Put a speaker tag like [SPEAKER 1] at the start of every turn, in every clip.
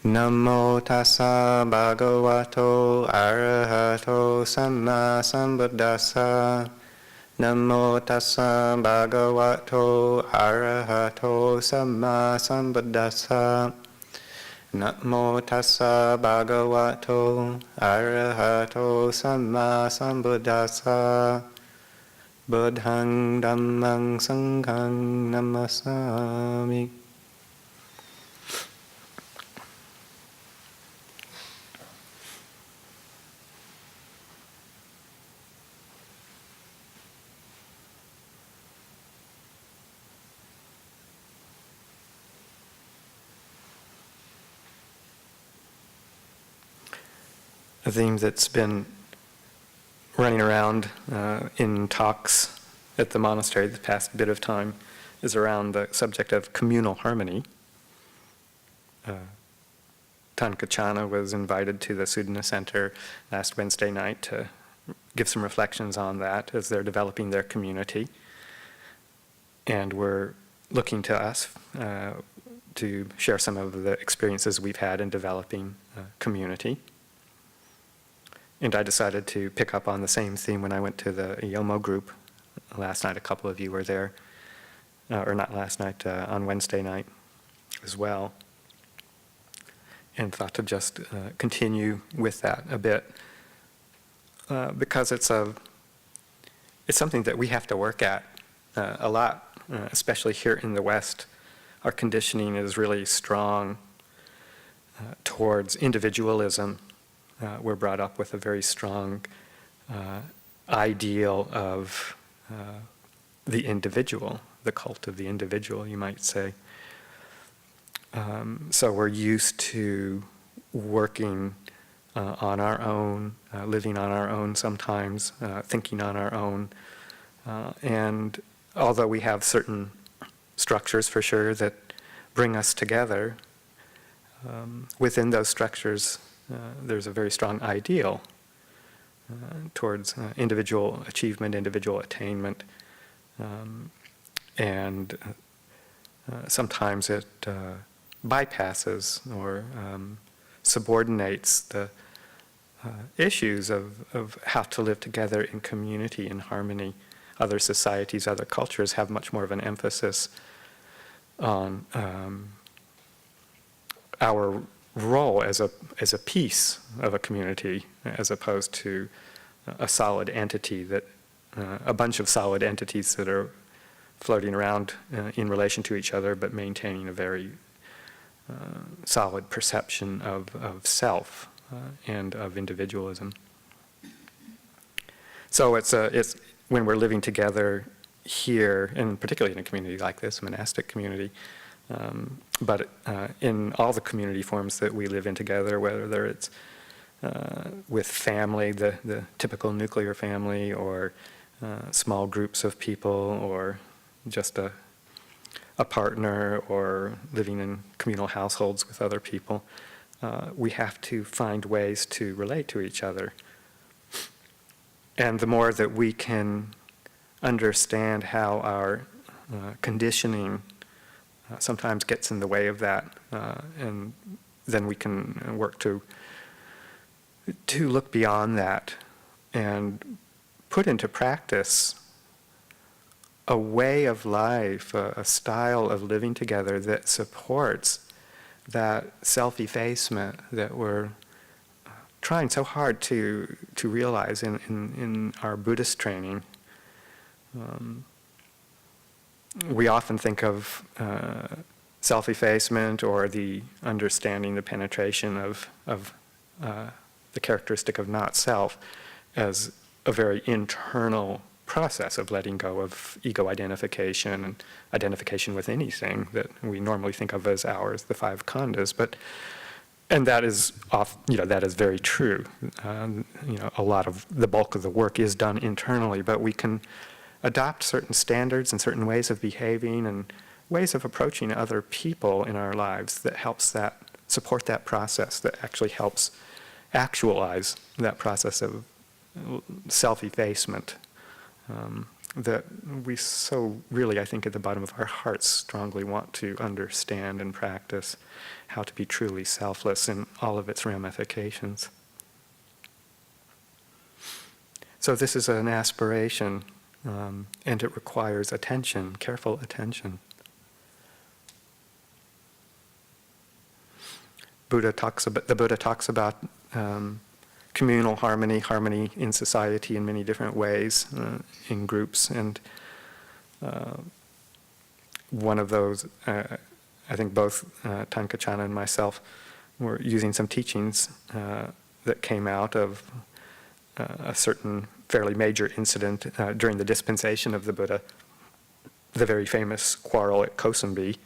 [SPEAKER 1] Namo tassa bhagavato arahato samma sambuddhassa. Namo tassa bhagavato arahato samma sambuddhassa. Namo tassa bhagavato arahato samma sambuddhassa. Buddhang dhammang sanghang namasami. A theme that's been running around in talks at the monastery the past bit of time is around the subject of communal harmony. Tankachana was invited to the Sudana Center last Wednesday night to give some reflections on that as they're developing their community. And we're looking to us to share some of the experiences we've had in developing community. And I decided to pick up on the same theme when I went to the Yomo group last night. A couple of you were there, or not last night, on Wednesday night as well. And thought to just continue with that a bit, because it's something that we have to work at a lot, especially here in the West. Our conditioning is really strong towards individualism. We're brought up with a very strong ideal of the individual, the cult of the individual, you might say. So we're used to working on our own, living on our own sometimes, thinking on our own. And although we have certain structures for sure that bring us together, within those structures there's a very strong ideal towards individual achievement, individual attainment, and sometimes it bypasses or subordinates the issues of how to live together in community, in harmony. Other societies, other cultures have much more of an emphasis on our role as a piece of a community, as opposed to a solid entity that a bunch of solid entities that are floating around in relation to each other, but maintaining a very solid perception of self and of individualism. So it's when we're living together here, and particularly in a community like this, a monastic community, but in all the community forms that we live in together, whether it's with family, the typical nuclear family, or small groups of people, or just a partner, or living in communal households with other people, we have to find ways to relate to each other. And the more that we can understand how our conditioning sometimes gets in the way of that, and then we can work to look beyond that and put into practice a way of life, a style of living together that supports that self-effacement that we're trying so hard to realize in our Buddhist training. We often think of self-effacement or the understanding, the penetration of the characteristic of not self as a very internal process of letting go of ego identification and identification with anything that we normally think of as ours, the five khandhas. And that is that is very true. A lot of the bulk of the work is done internally, but we can adopt certain standards and certain ways of behaving and ways of approaching other people in our lives that helps support that process, that actually helps actualize that process of self-effacement. that we so really, I think, at the bottom of our hearts strongly want to understand and practice how to be truly selfless in all of its ramifications. So this is an aspiration, and it requires attention, careful attention. The Buddha talks about communal harmony, harmony in society in many different ways, in groups, and one of those, I think both Tankachana and myself were using some teachings that came out of a certain fairly major incident during the dispensation of the Buddha, the very famous quarrel at Kosambi,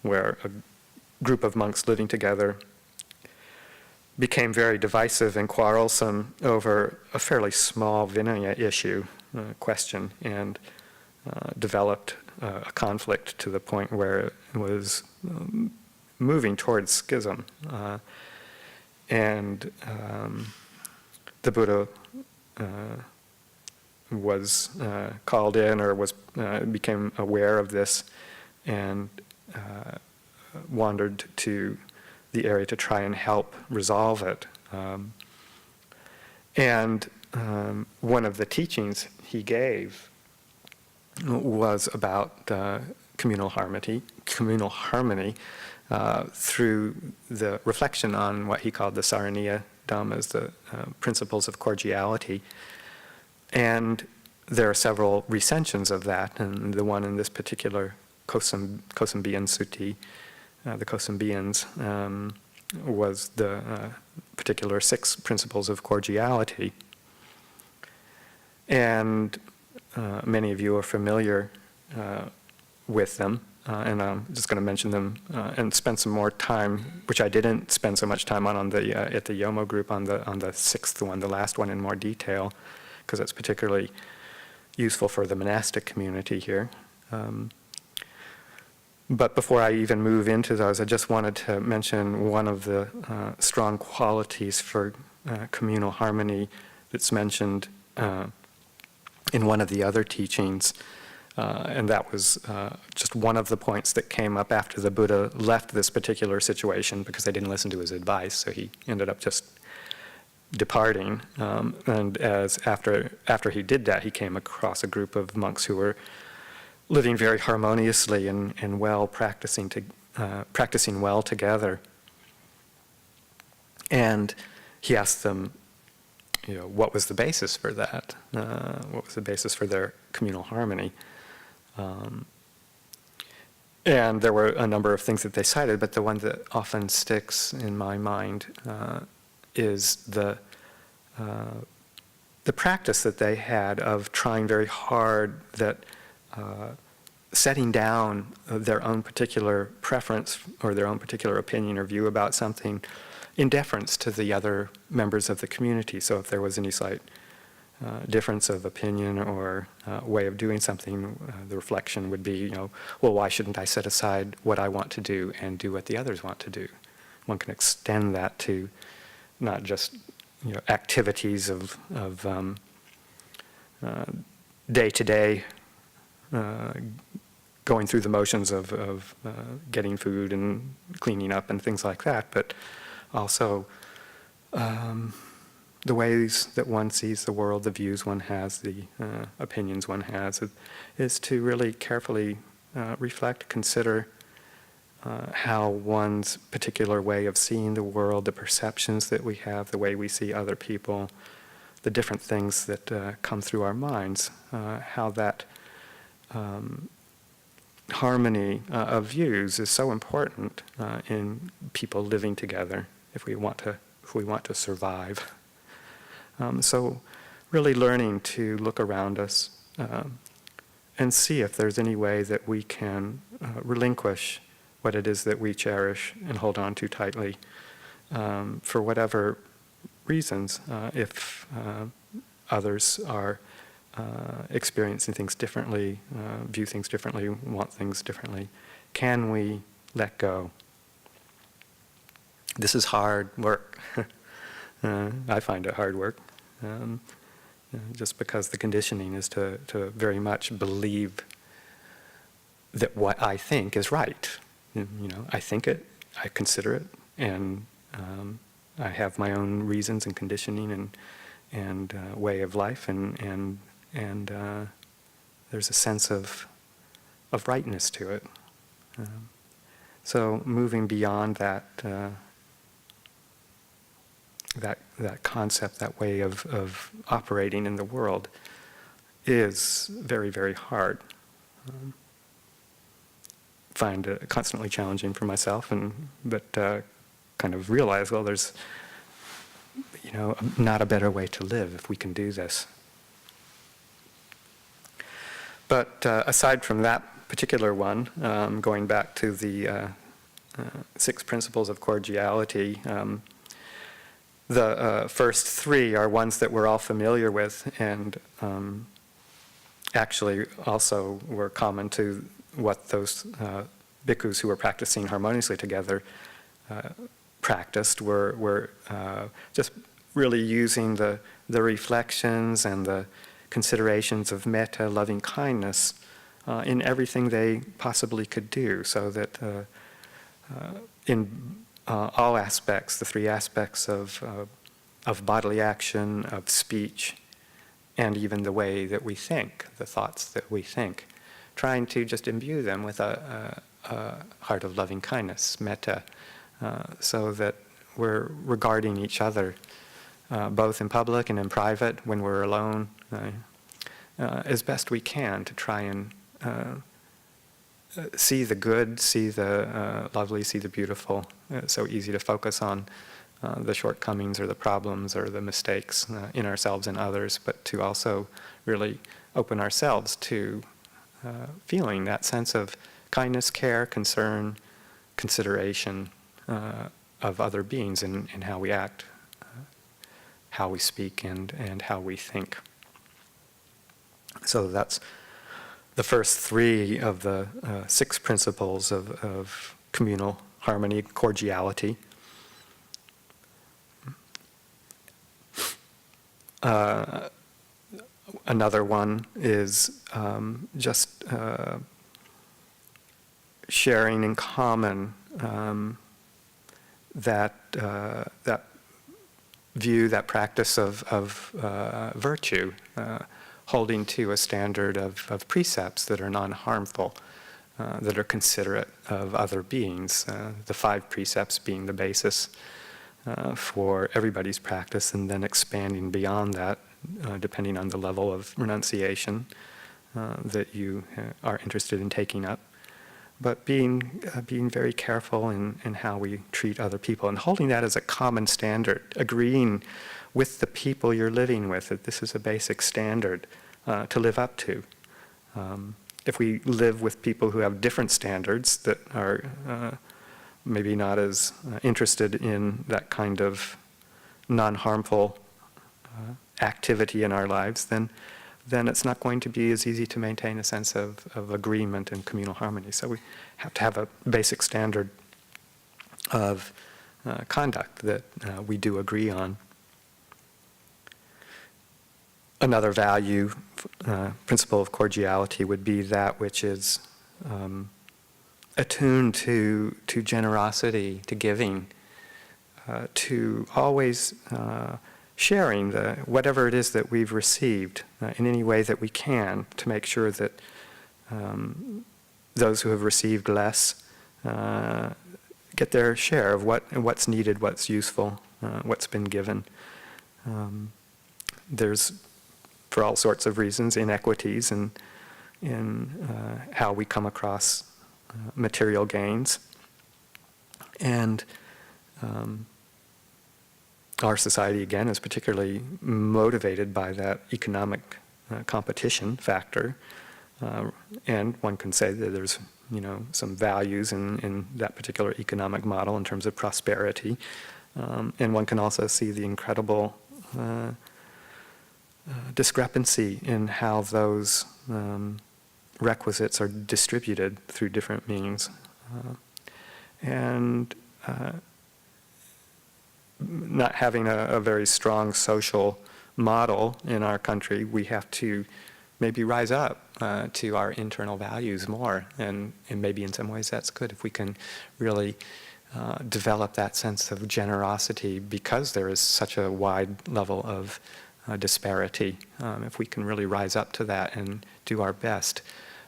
[SPEAKER 1] where a group of monks living together became very divisive and quarrelsome over a fairly small Vinaya issue, question, and developed a conflict to the point where it was moving towards schism. And the Buddha was called in, or became aware of this, and wandered to the area to try and help resolve it. And one of the teachings he gave was about communal harmony through the reflection on what he called the Saraniya Dhammas, the principles of cordiality. And there are several recensions of that, and the one in this particular Kosambian Sutta, the Kosambians, was the particular 6 principles of cordiality. And many of you are familiar with them, and I'm just going to mention them and spend some more time, which I didn't spend so much time on the at the Yomo group on the 6th one, the last one, in more detail, because it's particularly useful for the monastic community here. But before I even move into those, I just wanted to mention one of the strong qualities for communal harmony that's mentioned in one of the other teachings, and that was just one of the points that came up after the Buddha left this particular situation because they didn't listen to his advice, so he ended up just departing. And after he did that, he came across a group of monks who were living very harmoniously and well, practicing well together. And he asked them, what was the basis for that? What was the basis for their communal harmony? And there were a number of things that they cited, but the one that often sticks in my mind is the practice that they had of trying very hard that setting down their own particular preference or their own particular opinion or view about something in deference to the other members of the community. So if there was any slight difference of opinion or way of doing something, the reflection would be, well, why shouldn't I set aside what I want to do and do what the others want to do? One can extend that to not just activities of day-to-day going through the motions of getting food and cleaning up and things like that, but also the ways that one sees the world, the views one has, the opinions one has, is to really carefully reflect, consider how one's particular way of seeing the world, the perceptions that we have, the way we see other people, the different things that come through our minds, how that harmony of views is so important in people living together if we want to survive. So really learning to look around us and see if there's any way that we can relinquish what it is that we cherish and hold on to tightly for whatever reasons, if others are experiencing things differently, view things differently, want things differently. Can we let go? This is hard work. I find it hard work. just because the conditioning is to very much believe that what I think is right. I think it, I consider it, and I have my own reasons and conditioning and way of life, and there's a sense of rightness to it. So moving beyond that that concept, that way of operating in the world, is very, very hard. Find it constantly challenging for myself, but kind of realize, well, there's not a better way to live if we can do this. But aside from that particular one, going back to the 6 principles of cordiality, the first 3 are ones that we're all familiar with, and actually also were common to what those bhikkhus who were practicing harmoniously together practiced, were just really using the reflections and the considerations of metta, loving kindness, in everything they possibly could do, so that in all aspects, the 3 aspects of bodily action, of speech, and even the way that we think, the thoughts that we think, trying to just imbue them with a heart of loving kindness, metta, so that we're regarding each other, both in public and in private, when we're alone, as best we can, to try and see the good, see the lovely, see the beautiful. It's so easy to focus on the shortcomings or the problems or the mistakes in ourselves and others, but to also really open ourselves to feeling that sense of kindness, care, concern, consideration of other beings in how we act, how we speak, and how we think. So that's the first 3 of the 6 principles of communal harmony, cordiality. Another one is just sharing in common that view, that practice of virtue, holding to a standard of precepts that are non-harmful, that are considerate of other beings, the 5 precepts being the basis for everybody's practice, and then expanding beyond that, depending on the level of renunciation that you are interested in taking up. But being very careful in how we treat other people, and holding that as a common standard, agreeing with the people you're living with that this is a basic standard to live up to. If we live with people who have different standards that are maybe not as interested in that kind of non-harmful activity in our lives, then it's not going to be as easy to maintain a sense of agreement and communal harmony. So we have to have a basic standard of conduct that we do agree on. Another value, principle of cordiality, would be that which is attuned to generosity, to giving, to always sharing whatever it is that we've received in any way that we can, to make sure that those who have received less get their share of what's needed, what's useful, what's been given. There's, for all sorts of reasons, inequities in how we come across material gains. And our society, again, is particularly motivated by that economic competition factor. And one can say that there's some values in that particular economic model in terms of prosperity. And one can also see the incredible discrepancy in how those requisites are distributed through different means. And not having a very strong social model in our country, we have to maybe rise up to our internal values more. And maybe in some ways that's good if we can really develop that sense of generosity because there is such a wide level of disparity. If we can really rise up to that and do our best,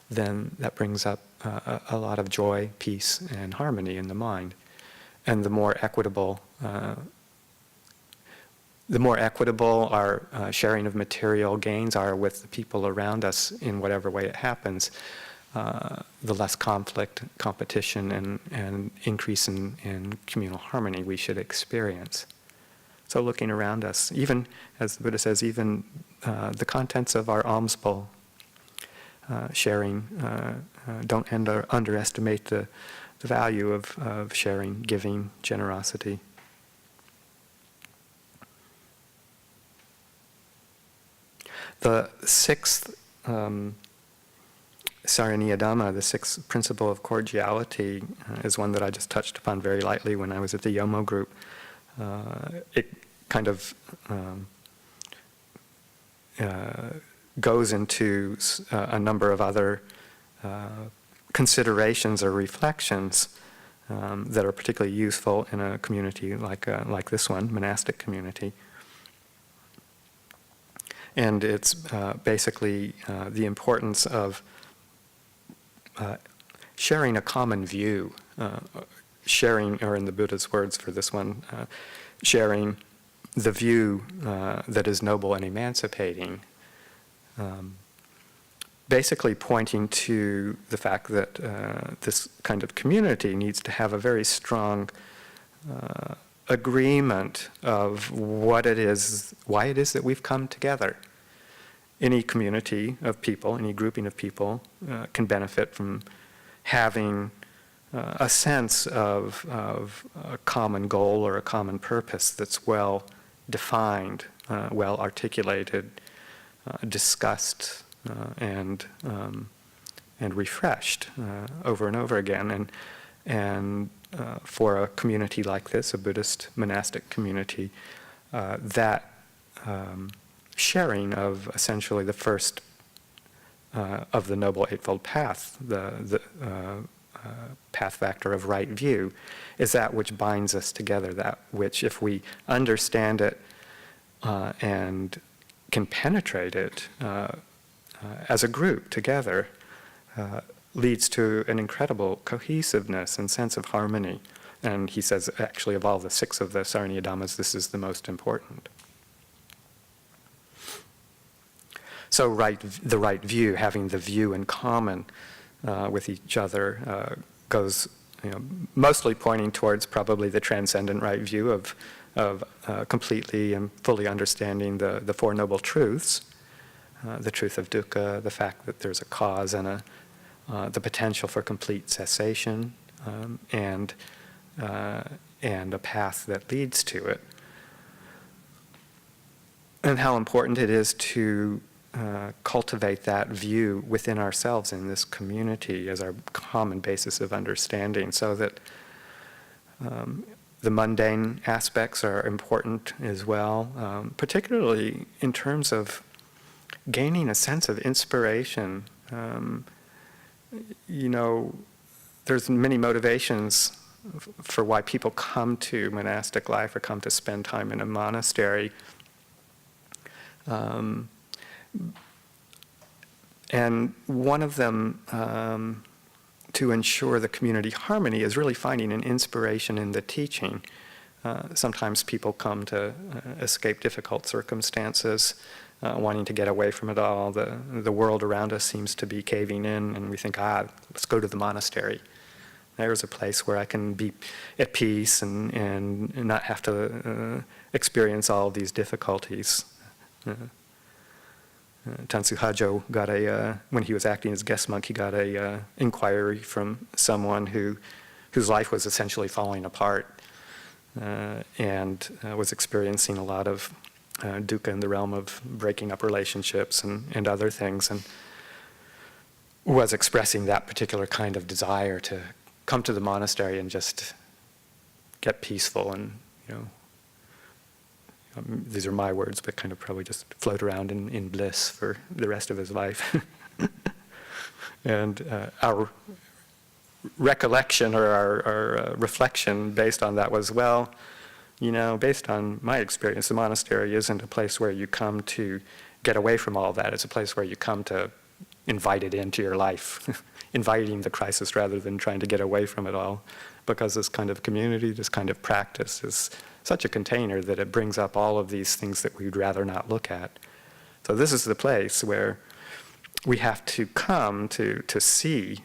[SPEAKER 1] then that brings up a lot of joy, peace, and harmony in the mind. And the more equitable our sharing of material gains are with the people around us in whatever way it happens, the less conflict, competition, and increase in communal harmony we should experience. So looking around us, even, as the Buddha says, even the contents of our alms bowl, sharing, don't underestimate the value of sharing, giving, generosity. The sixth Saraniya Dhamma, the sixth principle of cordiality, is one that I just touched upon very lightly when I was at the Yomo group. It kind of goes into a number of other considerations or reflections that are particularly useful in a community like this one, monastic community. And it's basically the importance of sharing a common view, sharing, or in the Buddha's words for this one, sharing the view that is noble and emancipating. Basically pointing to the fact that this kind of community needs to have a very strong agreement of what it is, why it is that we've come together. Any community of people, any grouping of people can benefit from having a sense of a common goal or a common purpose that's well defined, well articulated, discussed, and refreshed over and over again. And for a community like this, a Buddhist monastic community, that sharing of essentially the first of the Noble Eightfold Path, the path factor of right view, is that which binds us together, that which, if we understand it and can penetrate it as a group together, leads to an incredible cohesiveness and sense of harmony. And he says, actually, of all the six of the Saraniya Dhammas, this is the most important. So the right view, having the view in common with each other, goes, mostly pointing towards probably the transcendent right view of completely and fully understanding the Four Noble Truths, the truth of dukkha, the fact that there's a cause and the potential for complete cessation, and a path that leads to it, and how important it is to cultivate that view within ourselves in this community as our common basis of understanding, so that the mundane aspects are important as well, particularly in terms of gaining a sense of inspiration. There's many motivations for why people come to monastic life or come to spend time in a monastery. And one of them, to ensure the community harmony, is really finding an inspiration in the teaching. Sometimes people come to escape difficult circumstances, wanting to get away from it all. The world around us seems to be caving in, and we think, let's go to the monastery. There's a place where I can be at peace and not have to experience all of these difficulties. Tansu Hajo got when he was acting as guest monk, he got a inquiry from someone whose life was essentially falling apart and was experiencing a lot of dukkha in the realm of breaking up relationships and other things, and was expressing that particular kind of desire to come to the monastery and just get peaceful and these are my words, but kind of probably just float around in bliss for the rest of his life. And our recollection or our reflection based on that was, well, based on my experience, the monastery isn't a place where you come to get away from all that. It's a place where you come to invite it into your life, inviting the crisis rather than trying to get away from it all. Because this kind of community, this kind of practice is such a container that it brings up all of these things that we'd rather not look at. So this is the place where we have to come to see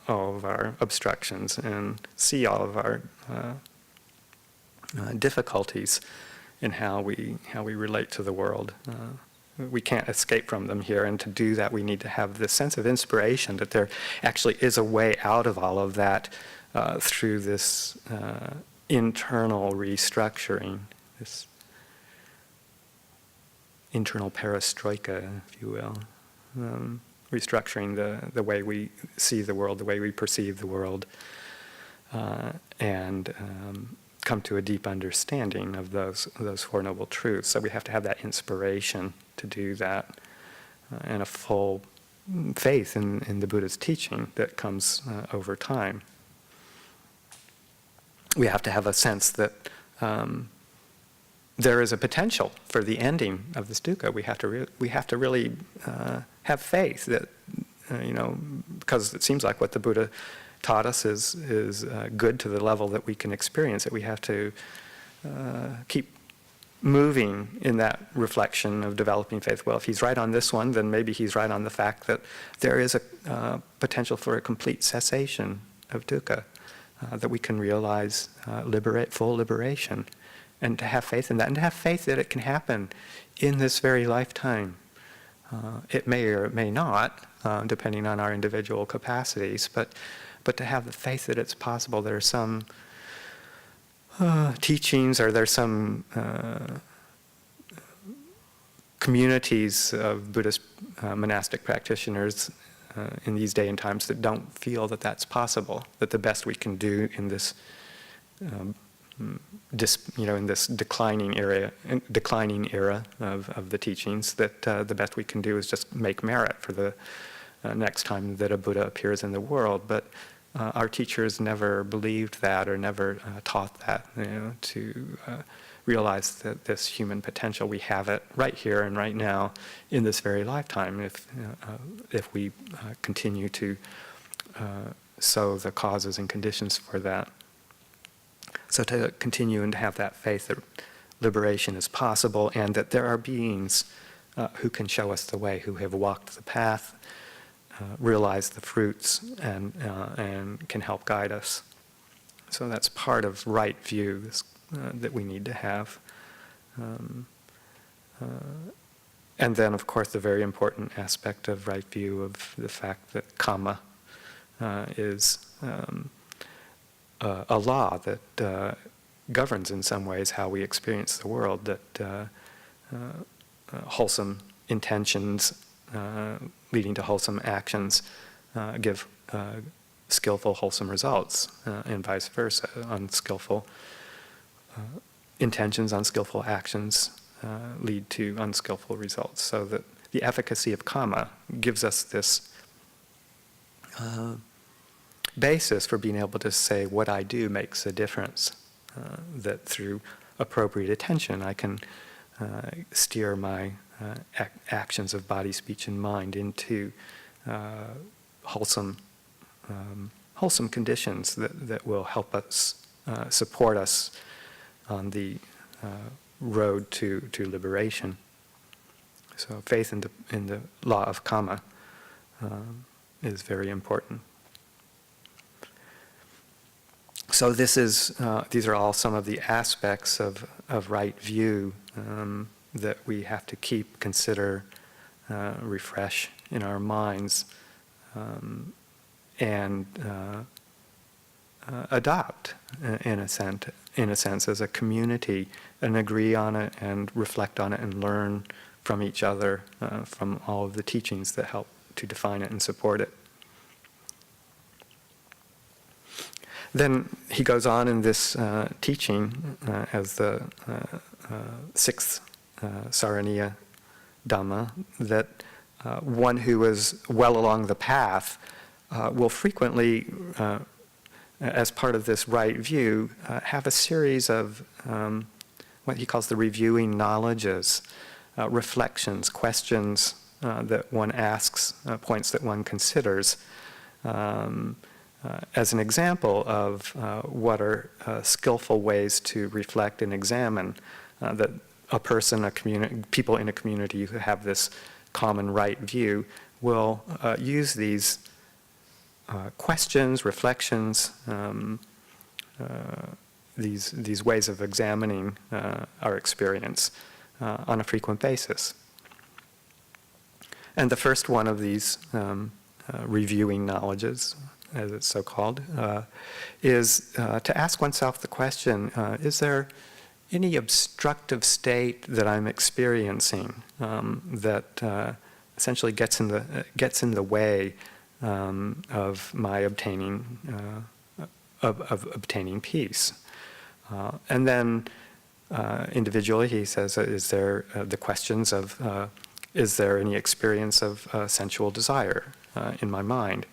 [SPEAKER 1] all of our obstructions and see all of our difficulties in how we relate to the world. We can't escape from them here, and to do that we need to have this sense of inspiration that there actually is a way out of all of that through this internal restructuring, this internal perestroika, if you will. Restructuring the way we see the world, the way we perceive the world, and come to a deep understanding of those Four Noble Truths. So we have to have that inspiration to do that, and a full faith in the Buddha's teaching that comes over time. We have to have a sense that there is a potential for the ending of this dukkha. We have to really have faith that because it seems like what the Buddha taught us is good to the level that we can experience it. We have to keep moving in that reflection of developing faith. Well, if he's right on this one, then maybe he's right on the fact that there is a potential for a complete cessation of dukkha, that we can realize full liberation. And to have faith in that, and to have faith that it can happen in this very lifetime. It may or it may not, depending on our individual capacities, but to have the faith that it's possible. There are some teachings, or there's some communities of Buddhist monastic practitioners in these day and times that don't feel that that's possible, that the best we can do in this in this declining era of the teachings, that the best we can do is just make merit for the next time that a Buddha appears in the world. But our teachers never believed that, or never taught that, to realize that this human potential, we have it right here and right now in this very lifetime, if we continue to sow the causes and conditions for that. So to continue and to have that faith that liberation is possible, and that there are beings who can show us the way, who have walked the path, realized the fruits, and can help guide us. So that's part of right view that we need to have. And then, of course, the very important aspect of right view of the fact that karma is a law that governs in some ways how we experience the world, that wholesome intentions leading to wholesome actions give skillful, wholesome results, and vice versa. Unskillful intentions, unskillful actions lead to unskillful results. So that the efficacy of karma gives us this basis for being able to say what I do makes a difference, that through appropriate attention I can steer my actions of body, speech, and mind into wholesome conditions that will help us, support us on the road to liberation. So faith in the law of karma is very important. So these are all some of the aspects of right view that we have to consider, refresh in our minds, and adopt in a sense as a community, and agree on it and reflect on it and learn from each other, from all of the teachings that help to define it and support it. Then he goes on in this teaching as the sixth Saraniya Dhamma, that one who is well along the path will frequently, as part of this right view, have a series of what he calls the reviewing knowledges, reflections, questions that one asks, points that one considers, as an example of what are skillful ways to reflect and examine that a person, people in a community who have this common right view will use these questions, reflections, these ways of examining our experience on a frequent basis. And the first one of these reviewing knowledges, as it's so called, is to ask oneself the question, is there any obstructive state that I'm experiencing that essentially gets in the way of my obtaining obtaining peace? And then individually, he says, is there the questions of is there any experience of sensual desire in my mind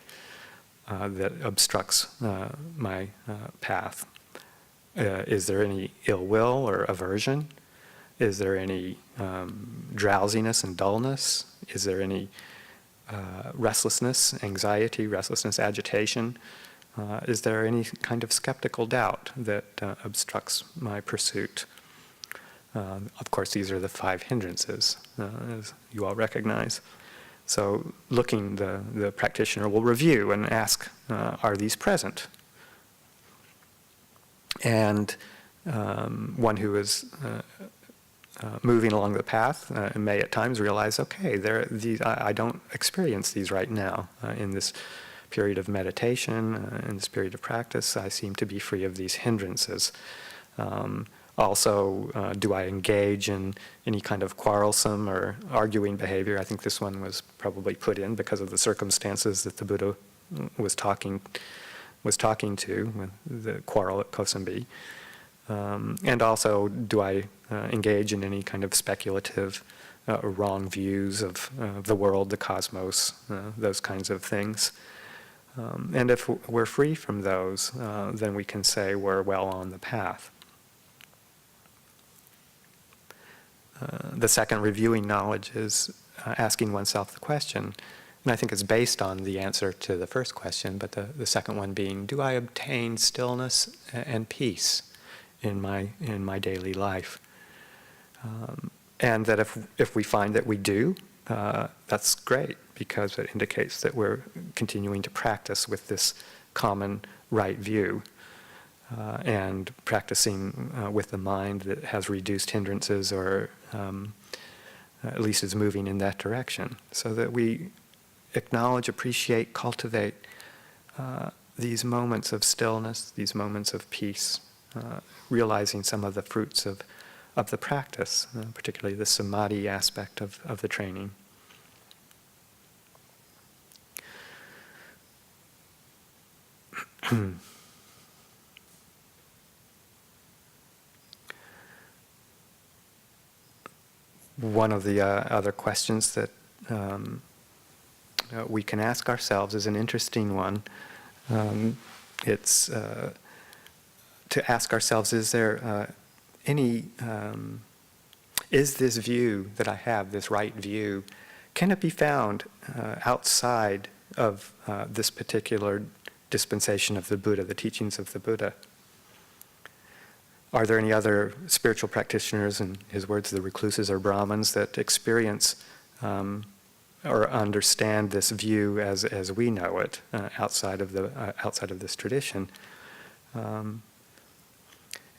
[SPEAKER 1] that obstructs my path? Is there any ill will or aversion? Is there any drowsiness and dullness? Is there any restlessness, anxiety, restlessness, agitation? Is there any kind of skeptical doubt that obstructs my pursuit? Of course, these are the 5 hindrances, as you all recognize. So the practitioner will review and ask, are these present? And one who is moving along the path may at times realize, okay, I don't experience these right now. In this period of meditation, in this period of practice, I seem to be free of these hindrances. Also, do I engage in any kind of quarrelsome or arguing behavior? I think this one was probably put in because of the circumstances that the Buddha was talking to, when the quarrel at Kosambi. And also, do I engage in any kind of speculative or wrong views of the world, the cosmos, those kinds of things? And if we're free from those, then we can say we're well on the path. The second reviewing knowledge is asking oneself the question, and I think it's based on the answer to the first question, but the second one being, do I obtain stillness and peace in my daily life? And that if we find that we do, that's great, because it indicates that we're continuing to practice with this common right view. And practicing with the mind that has reduced hindrances, or at least is moving in that direction, so that we acknowledge, appreciate, cultivate these moments of stillness, these moments of peace, realizing some of the fruits of the practice, particularly the samadhi aspect of the training. One of the other questions that we can ask ourselves is an interesting one. It's to ask ourselves, is there is this view that I have, this right view, can it be found outside of this particular dispensation of the Buddha, the teachings of the Buddha? Are there any other spiritual practitioners, in his words, the recluses or Brahmins, that experience or understand this view as we know it outside of this tradition? And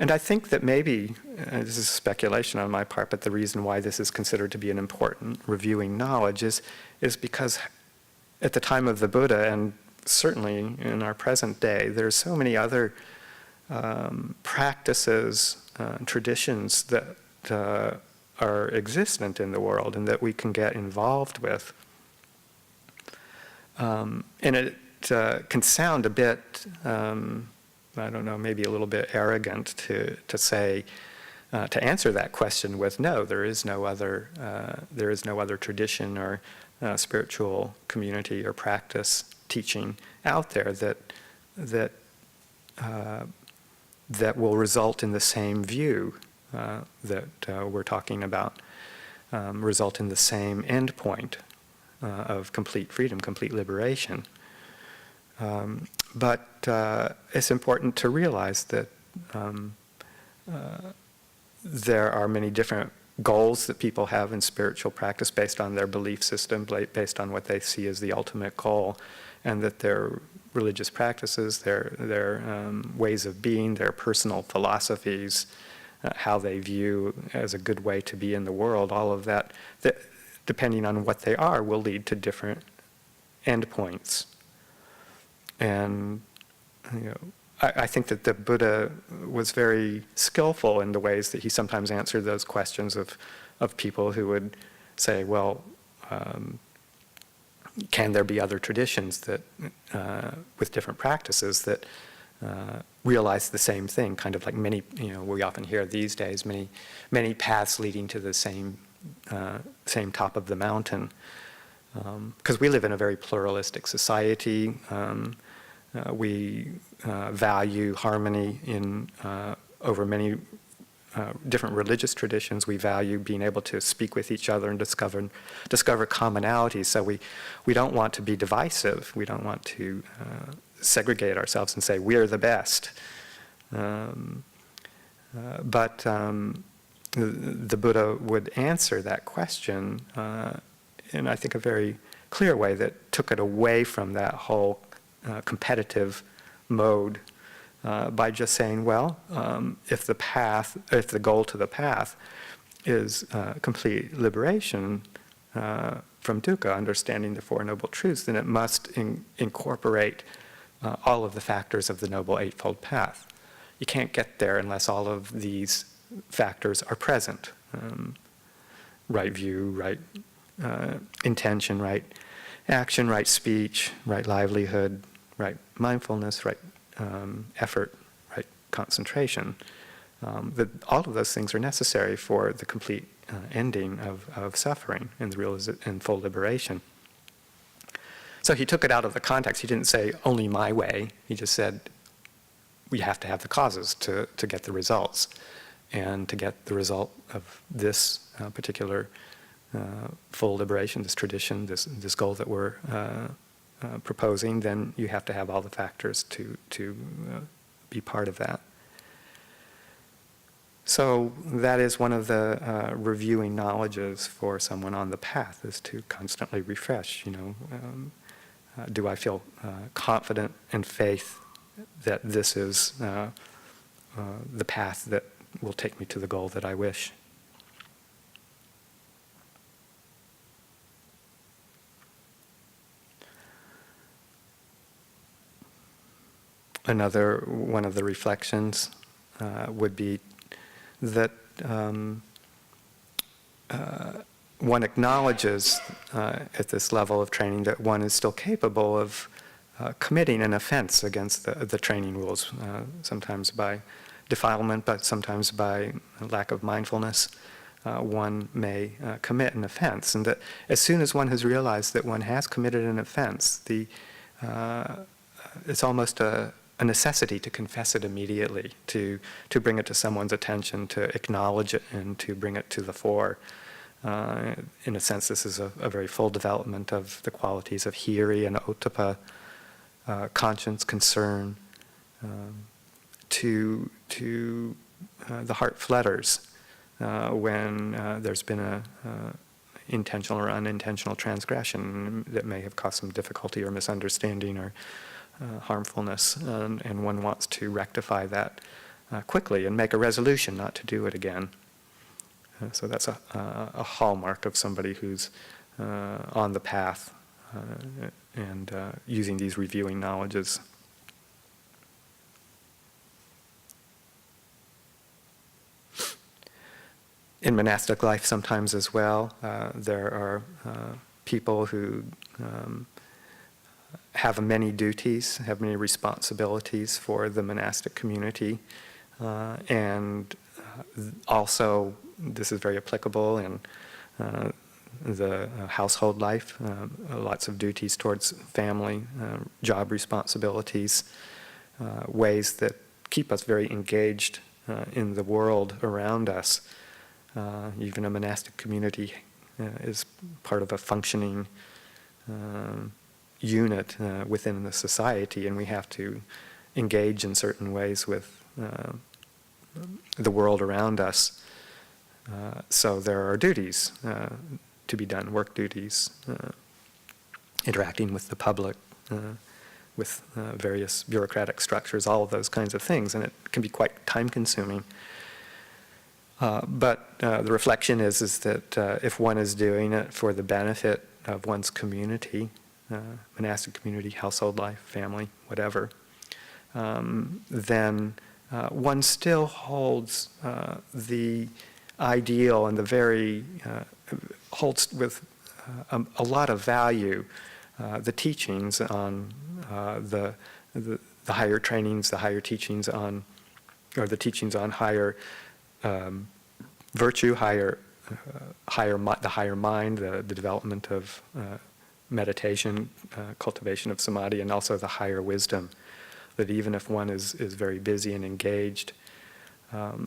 [SPEAKER 1] I think that maybe, this is speculation on my part, but the reason why this is considered to be an important reviewing knowledge is because at the time of the Buddha, and certainly in our present day, there's so many other practices, traditions that are existent in the world and that we can get involved with. And it can sound a bit, I don't know, maybe a little bit arrogant to say to answer that question with no. There is no other tradition or spiritual community or practice teaching out there that will result in the same view that we're talking about, result in the same end point of complete freedom, complete liberation. But it's important to realize that there are many different goals that people have in spiritual practice based on their belief system, based on what they see as the ultimate goal, and that their religious practices, their ways of being, their personal philosophies, how they view as a good way to be in the world, all of that, depending on what they are, will lead to different endpoints. And I think that the Buddha was very skillful in the ways that he sometimes answered those questions of people who would say, well, can there be other traditions that, with different practices that realize the same thing, kind of like many, we often hear these days, many paths leading to the same top of the mountain. Because we live in a very pluralistic society. We value harmony in over many different religious traditions. We value being able to speak with each other and discover commonalities. So we don't want to be divisive. We don't want to segregate ourselves and say we're the best. But the Buddha would answer that question in, I think, a very clear way that took it away from that whole competitive mode by just saying, well, if the goal to the path is complete liberation from dukkha, understanding the Four Noble Truths, then it must incorporate all of the factors of the Noble Eightfold Path. You can't get there unless all of these factors are present. Right view, right intention, right action, right speech, right livelihood, right mindfulness, right effort, right concentration. All of those things are necessary for the complete ending of suffering and and full liberation. So he took it out of the context. He didn't say only my way. He just said we have to have the causes to get the results. And to get the result of this particular full liberation, this tradition, this goal that we're proposing, then you have to have all the factors to be part of that. So that is one of the reviewing knowledges for someone on the path, is to constantly refresh. Do I feel confident and faith that this is the path that will take me to the goal that I wish? Another one of the reflections would be that one acknowledges at this level of training that one is still capable of committing an offense against the training rules, sometimes by defilement, but sometimes by lack of mindfulness. One may commit an offense, and that as soon as one has realized that one has committed an offense, it's almost a necessity to confess it immediately, to bring it to someone's attention, to acknowledge it, and to bring it to the fore. In a sense, this is a very full development of the qualities of hiri and ottappa, conscience, concern. To the heart flutters when there's been a intentional or unintentional transgression that may have caused some difficulty or misunderstanding or harmfulness, and one wants to rectify that quickly and make a resolution not to do it again. So that's a hallmark of somebody who's on the path and using these reviewing knowledges. In monastic life sometimes as well, there are people who have many duties, have many responsibilities for the monastic community, and Also, this is very applicable in the household life, lots of duties towards family, job responsibilities, ways that keep us very engaged in the world around us. Even a monastic community is part of a functioning unit within the society, and we have to engage in certain ways with the world around us. So there are duties to be done, work duties, interacting with the public, with various bureaucratic structures, all of those kinds of things, and it can be quite time-consuming. But the reflection is that if one is doing it for the benefit of one's community, monastic community, household life, family, whatever, then one still holds the ideal and the very, holds with a lot of value the teachings on the higher trainings, the higher teachings on, or the teachings on higher virtue, the higher mind, the development of meditation, cultivation of samadhi, and also the higher wisdom. That even if one is very busy and engaged,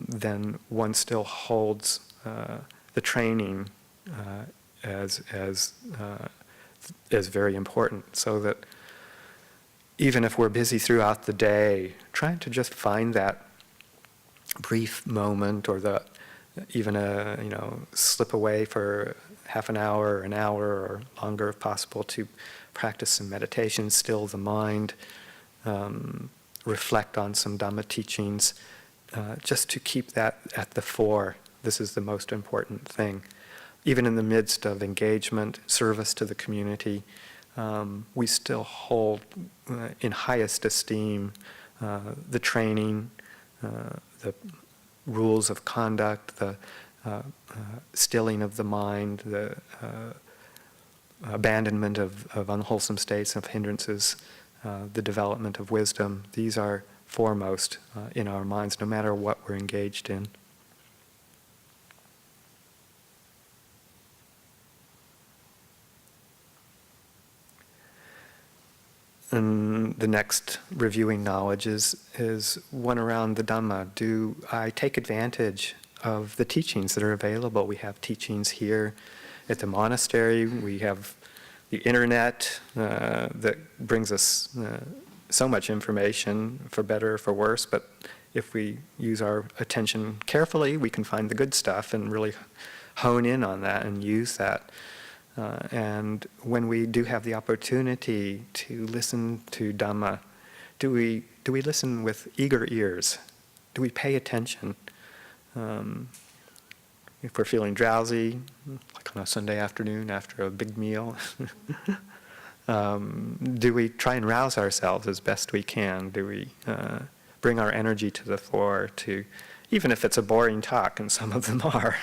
[SPEAKER 1] then one still holds the training as very important. So that even if we're busy throughout the day, trying to just find that brief moment, or even slip away for half an hour or longer if possible, to practice some meditation, still the mind, reflect on some Dhamma teachings, just to keep that at the fore. This is the most important thing. Even in the midst of engagement, service to the community, we still hold in highest esteem the training, the rules of conduct, the stilling of the mind, the abandonment of unwholesome states, of hindrances, the development of wisdom. These are foremost in our minds, no matter what we're engaged in. And the next reviewing knowledge is one around the Dhamma. Do I take advantage of the teachings that are available? We have teachings here at the monastery. We have the internet that brings us so much information, for better or for worse. But if we use our attention carefully, we can find the good stuff and really hone in on that and use that. And when we do have the opportunity to listen to Dhamma, do we listen with eager ears? Do we pay attention? If we're feeling drowsy, like on a Sunday afternoon after a big meal, do we try and rouse ourselves as best we can? Do we bring our energy to the fore, to, even if it's a boring talk, and some of them are,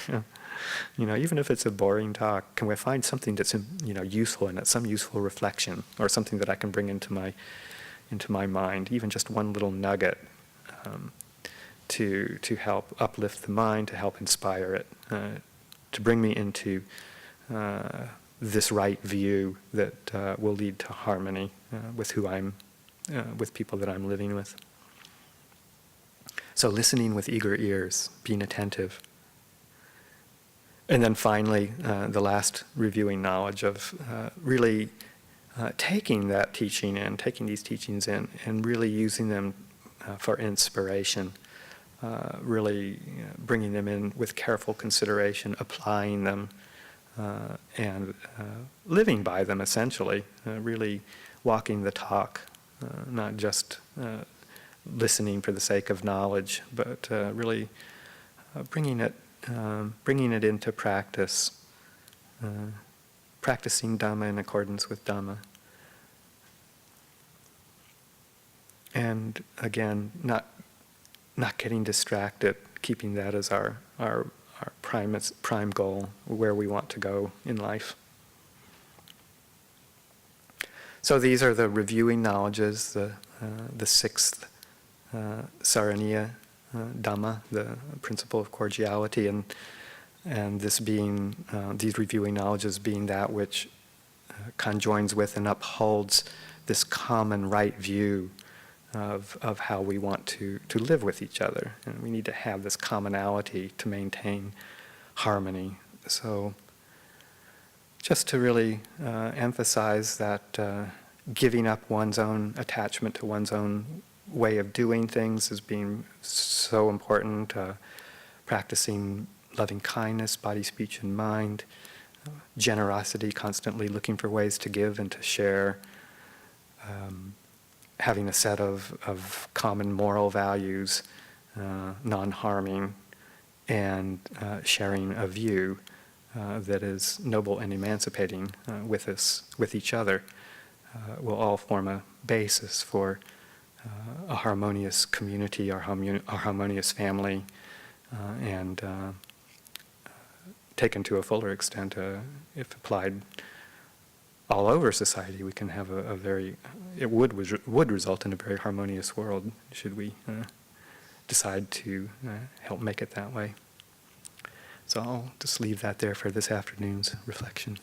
[SPEAKER 1] even if it's a boring talk, can we find something that's useful in it, some useful reflection, or something that I can bring into my mind, even just one little nugget, to help uplift the mind, to help inspire it, to bring me into this right view that will lead to harmony with with people that I'm living with. So listening with eager ears, being attentive. And then finally, the last reviewing knowledge of really taking that teaching in, taking these teachings in, and really using them for inspiration, really bringing them in with careful consideration, applying them, and living by them, essentially, really walking the talk, not just listening for the sake of knowledge, but really bringing it into practice, practicing Dhamma in accordance with Dhamma. And again, not getting distracted, keeping that as our prime goal, where we want to go in life. So these are the reviewing knowledges, the sixth saraniya Dhamma, the principle of cordiality, and this being, these reviewing knowledges being that which conjoins with and upholds this common right view of how we want to live with each other. And we need to have this commonality to maintain harmony. So just to really emphasize that giving up one's own attachment to one's own way of doing things is being so important, practicing loving kindness, body, speech, and mind, generosity, constantly looking for ways to give and to share, having a set of common moral values, non-harming, and sharing a view that is noble and emancipating with each other, will all form a basis for a harmonious community, our harmonious family, and taken to a fuller extent, if applied all over society, we can have a very, it would result in a very harmonious world, should we decide to help make it that way. So I'll just leave that there for this afternoon's reflection.